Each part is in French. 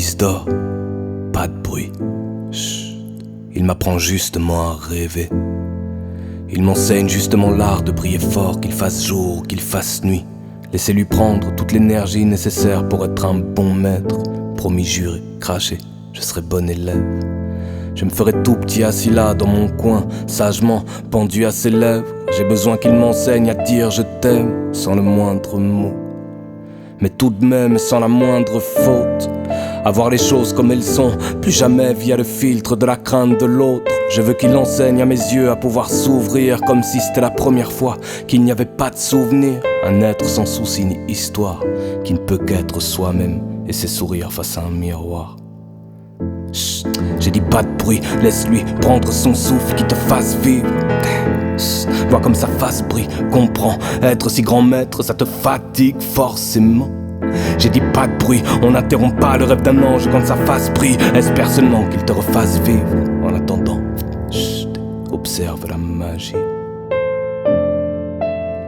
fils d'or, pas de bruit. Chut. Il m'apprend justement à rêver. Il m'enseigne justement l'art de prier fort, qu'il fasse jour ou qu'il fasse nuit. Laissez-lui prendre toute l'énergie nécessaire pour être un bon maître. Promis, juré, craché, je serai bon élève. Je me ferai tout petit assis là dans mon coin, sagement pendu à ses lèvres. J'ai besoin qu'il m'enseigne à dire je t'aime sans le moindre mot, mais tout de même sans la moindre faute. À voir les choses comme elles sont, plus jamais via le filtre de la crainte de l'autre. Je veux qu'il enseigne à mes yeux à pouvoir s'ouvrir comme si c'était la première fois, qu'il n'y avait pas de souvenir. Un être sans souci ni histoire, qui ne peut qu'être soi-même et ses sourires face à un miroir. Chut, j'ai dit pas de bruit, laisse-lui prendre son souffle qui te fasse vivre. Chut, vois comme sa face brille, comprends, être si grand maître ça te fatigue forcément. J'ai dit pas de bruit, on n'interrompt pas le rêve d'un ange quand sa face brille. Espère seulement qu'il te refasse vivre. En attendant, chut, observe la magie.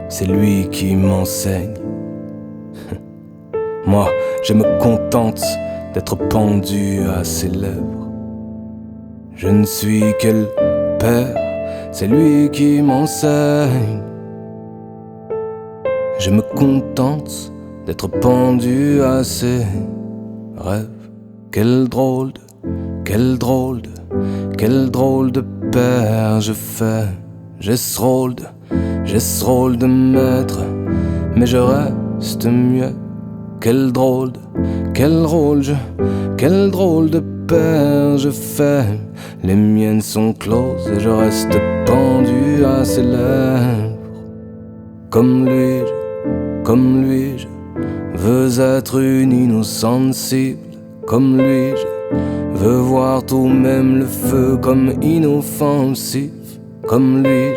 C'est lui qui m'enseigne. Moi, je me contente d'être pendu à ses lèvres. Je ne suis que le père, c'est lui qui m'enseigne. Je me contente d'être pendu à ses rêves. Quel drôle de père je fais. J'ai ce rôle de maître, mais je reste mieux. Quel drôle de père je fais. Les miennes sont closes et je reste pendu à ses lèvres. Comme lui, je veux être une innocente cible. Comme lui, je veux voir tout, même le feu, comme inoffensif. Comme lui,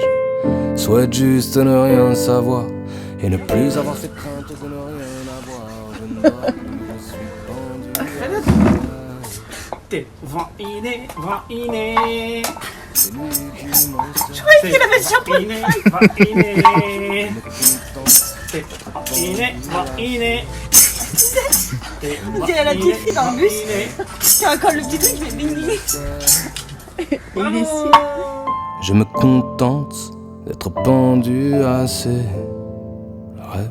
je souhaite juste ne rien savoir et ne plus avoir cette crainte de ne rien avoir. Je ne vois plus, je suis pendu. Je croyais qu'il avait champagne. On dirait la petite fille dans le bus qui a encore le petit truc, mais béni. Il est ici. Je me contente d'être pendu à ses rêves.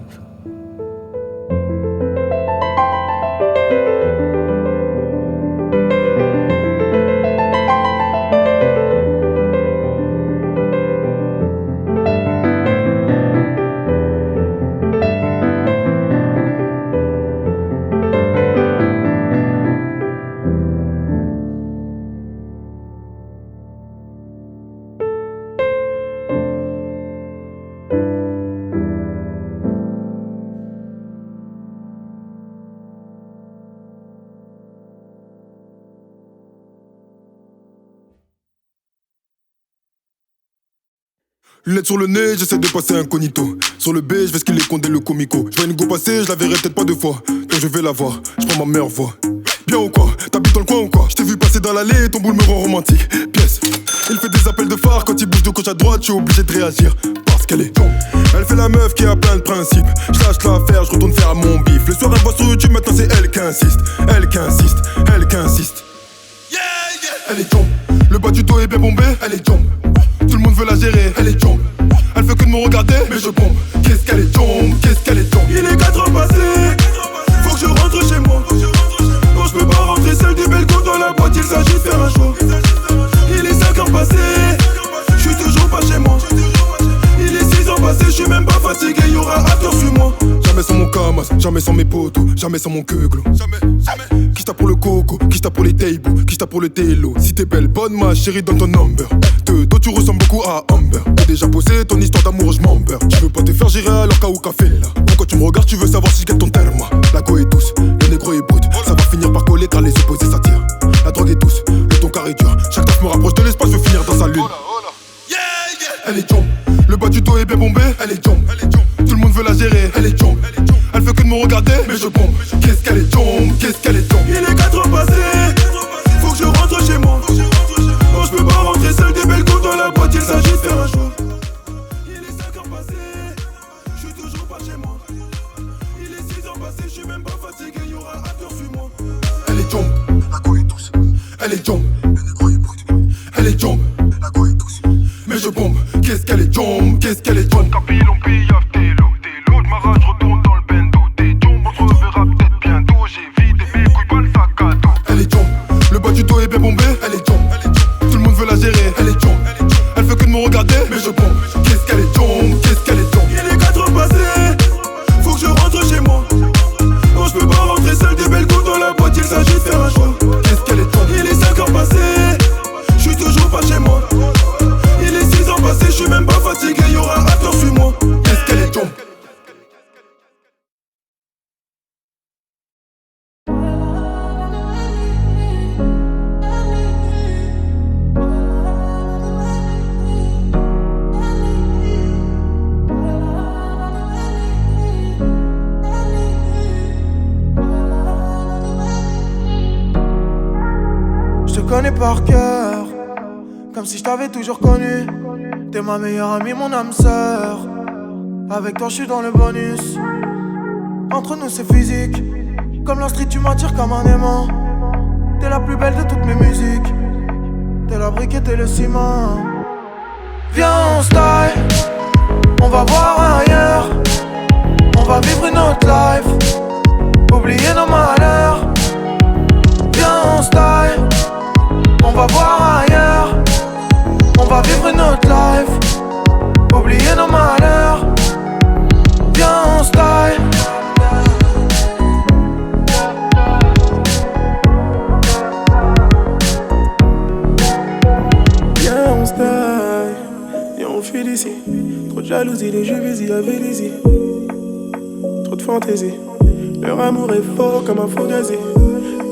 Lunettes sur le nez, j'essaie de passer incognito. Sur le B, je vais ce qu'il est condé le comico. Je vois une go passer, je la verrai peut-être pas deux fois. Donc je vais la voir, je prends ma meilleure voix. Bien ou quoi? T'habites dans le coin ou quoi? Je t'ai vu passer dans l'allée, ton boule me rend romantique. Pièce, il fait des appels de phare. Quand il bouge de gauche à droite, je suis obligé de réagir. Parce qu'elle est elle fait la meuf qui a plein de principes. Je lâche l'affaire, je retourne faire mon bif. Le soir elle voit sur YouTube, maintenant c'est elle qui insiste. Elle qui insiste, elle qui insiste. Yeah, yeah. Elle est tombe, le bas du dos est bien bombé. Elle est tombe, tout le monde veut la gérer. Elle est tombe, elle fait que de me regarder, mais je bombe. Qu'est-ce qu'elle est tombe, qu'est-ce qu'elle est tombe. Il est 4 heures passées, faut que je rentre chez moi. Non, je peux pas rentrer seul du balcon dans la boîte, il s'agit de faire un choix. Il est 5 heures passées, je suis toujours pas chez moi. Il est 6 heures passées, je suis même pas fatigué, y'aura after sur moi. Jamais sans mon camas, jamais sans mes potos, jamais sans mon queuglo. Jamais. Qui t'a pour le coco, qui t'a pour les tables, qui t'a pour le télo. Si t'es belle, bonne ma chérie, donne ton number. De dos tu ressembles beaucoup à Amber. T'as déjà posé ton histoire d'amour, je m'en beurre. Tu veux pas te faire gérer alors qu'à ou café là. Pourquoi tu me regardes, tu veux savoir si je gagne ton terme. La go est douce, le négro est brut. Ça va finir par coller car les opposés s'attirent. La drogue est douce, le ton carré dur. Chaque taf me rapproche de l'espace, je veux finir dans sa lune. Elle est jump, le bas du dos est bien bombé. Elle est jump, tout le monde veut la gérer. Elle est jump, elle fait que de me regarder, mais je bombe. Qu'est-ce qu'elle est jump, qu'est-ce qu'elle est jump. Il est 4 heures passées, faut que je rentre chez moi. Non, je peux pas rentrer seul des belles go dans la boîte, il s'agit de faire un choix. Il est 5 heures passées, je suis toujours pas chez moi. Il est 6 heures passées, je suis même pas fatigué, y'aura after sur moi. Elle est jump. elle est jump. La go est douce, mais je bombe. Qu'est-ce qu'elle est jump, qu'est-ce qu'elle est jump. Capille, on pillave tes lots de marrage, retourne dans le bendo. T'es jump, on se reverra peut-être bientôt. J'ai vidé mes couilles, pas le sac à dos. Elle est jump, le bas du dos est bien bombé. Elle est jump, tout le monde veut la gérer. Elle est jump, elle fait que de me regarder, mais je bombe. Qu'est-ce qu'elle est jump, qu'est-ce qu'elle est jump. Il est 4 heures passées, faut que je rentre chez moi. Non, je peux pas rentrer seul, des belles go dans la boîte, il s'agit de faire un choix. Qu'est-ce qu'elle est jump. Il est 5 heures passées, je suis toujours pas chez moi. Il est 6 heures passées, je suis même pas fatigué, y'aura un acteur, suis-moi. Qu'est-ce qu'elle est jump. Je te connais par cœur, comme si je t'avais toujours connu. T'es ma meilleure amie, mon âme sœur. Avec toi je suis dans le bonus. Entre nous c'est physique, comme la street tu m'attires comme un aimant. T'es la plus belle de toutes mes musiques. T'es la brique et t'es le ciment. Viens on style, on va voir ailleurs. On va vivre une autre life, oublier nos malheurs. Viens on style, on va voir ailleurs. On va vivre une autre life, oublier nos malheurs. Viens on style. Viens on style, viens on fuit d'ici. Trop de jalousie, les jeux busy avec Lizzie. Trop de fantaisie, leur amour est fort comme un fugazi.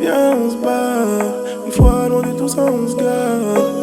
Viens on se barre, une fois loin de tout ça on se gare.